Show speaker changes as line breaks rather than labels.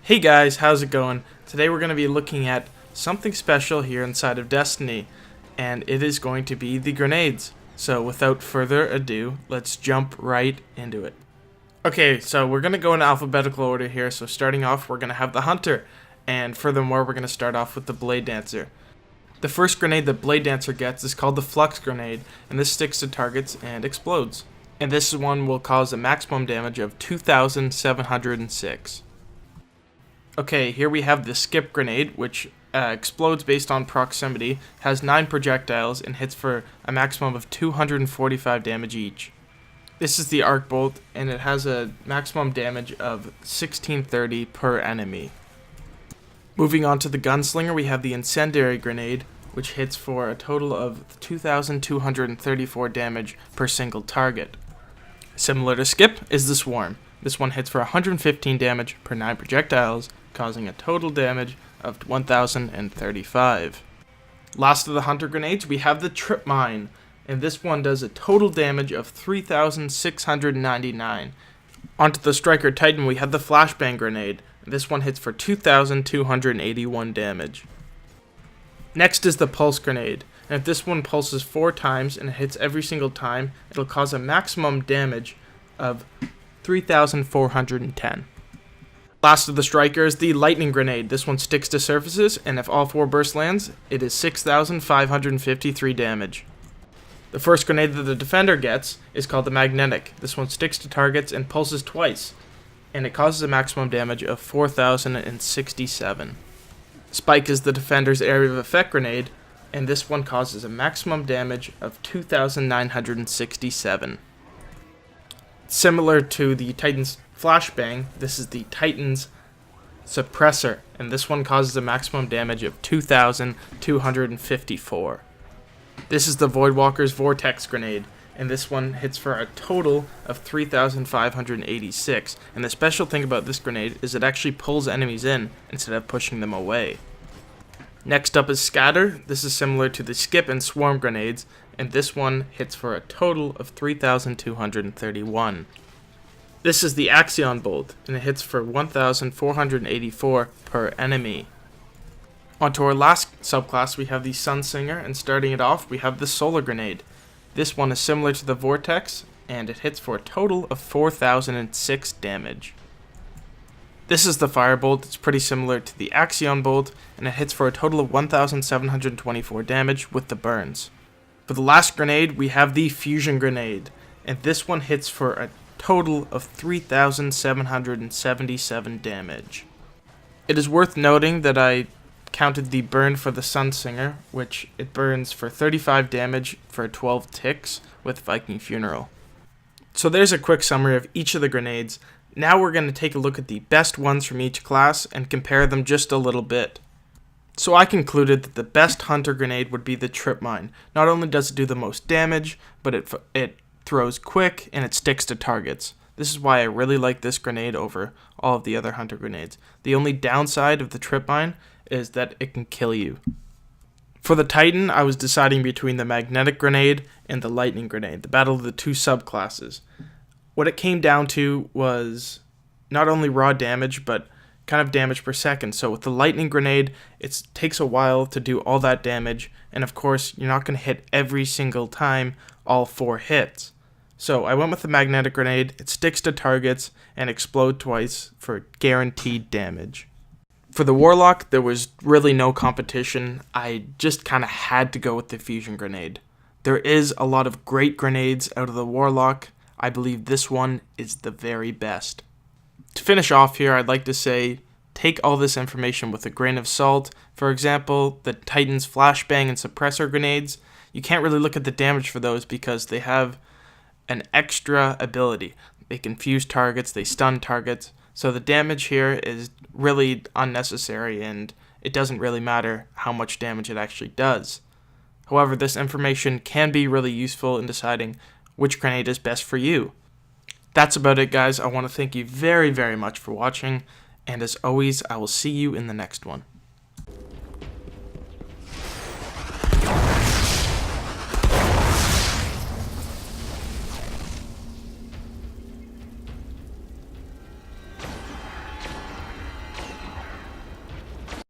Hey guys, how's it going? Today we're going to be looking at something special here inside of Destiny, and it is going to be the grenades. So without further ado, let's jump right into it. Okay, so we're going to go in alphabetical order here, so starting off we're going to have the Hunter, and furthermore we're going to start off with the Blade Dancer. The first grenade that Blade Dancer gets is called the Flux Grenade, and this sticks to targets and explodes. And this one will cause a maximum damage of 2,706. Okay, here we have the Skip Grenade, which explodes based on proximity, has 9 projectiles, and hits for a maximum of 245 damage each. This is the Arc Bolt, and it has a maximum damage of 1630 per enemy. Moving on to the Gunslinger, we have the Incendiary Grenade, which hits for a total of 2,234 damage per single target. Similar to Skip is the Swarm. This one hits for 115 damage per 9 projectiles, causing a total damage of 1,035. Last of the Hunter grenades, we have the Trip Mine, and this one does a total damage of 3,699. Onto the Striker Titan, we have the Flashbang Grenade. This one hits for 2,281 damage. Next is the Pulse Grenade, and if this one pulses 4 times and it hits every single time, it'll cause a maximum damage of 3,410. Last of the Strikers, the Lightning Grenade. This one sticks to surfaces, and if all 4 bursts lands, it is 6,553 damage. The first grenade that the Defender gets is called the Magnetic. This one sticks to targets and pulses twice, and it causes a maximum damage of 4,067. Spike is the Defender's Area of Effect Grenade, and this one causes a maximum damage of 2,967. Similar to the Titan's Flashbang, this is the Titan's Suppressor, and this one causes a maximum damage of 2,254. This is the Voidwalker's Vortex Grenade, and this one hits for a total of 3,586. And the special thing about this grenade is it actually pulls enemies in instead of pushing them away. Next up is Scatter. This is similar to the Skip and Swarm grenades, and this one hits for a total of 3,231. This is the Axion Bolt, and it hits for 1,484 per enemy. Onto our last subclass, we have the Sunsinger, and starting it off, we have the Solar Grenade. This one is similar to the Vortex, and it hits for a total of 4,006 damage. This is the Firebolt. It's pretty similar to the Axion Bolt, and it hits for a total of 1,724 damage with the burns. For the last grenade, we have the Fusion Grenade, and this one hits for a total of 3,777 damage. It is worth noting that I counted the burn for the Sunsinger, which it burns for 35 damage for 12 ticks with Viking Funeral. So there's a quick summary of each of the grenades. Now we're going to take a look at the best ones from each class and compare them just a little bit. So I concluded that the best Hunter grenade would be the Trip Mine. Not only does it do the most damage, but it throws quick and it sticks to targets. This is why I really like this grenade over all of the other Hunter grenades. The only downside of the Trip Mine is that it can kill you. For the Titan, I was deciding between the Magnetic Grenade and the Lightning Grenade, the battle of the 2 subclasses. What it came down to was not only raw damage, but kind of damage per second. So with the Lightning Grenade, it takes a while to do all that damage, and of course, you're not going to hit every single time all 4 hits. So I went with the Magnetic Grenade. It sticks to targets and explodes twice for guaranteed damage. For the Warlock, there was really no competition. I just kind of had to go with the Fusion Grenade. There is a lot of great grenades out of the Warlock. I believe this one is the very best. To finish off here, I'd like to say, take all this information with a grain of salt. For example, the Titan's Flashbang and Suppressor grenades, you can't really look at the damage for those because they have an extra ability. They confuse targets, they stun targets, so the damage here is really unnecessary and it doesn't really matter how much damage it actually does. However, this information can be really useful in deciding which grenade is best for you. That's about it, guys. I want to thank you very, very much for watching, and as always, I will see you in the next one.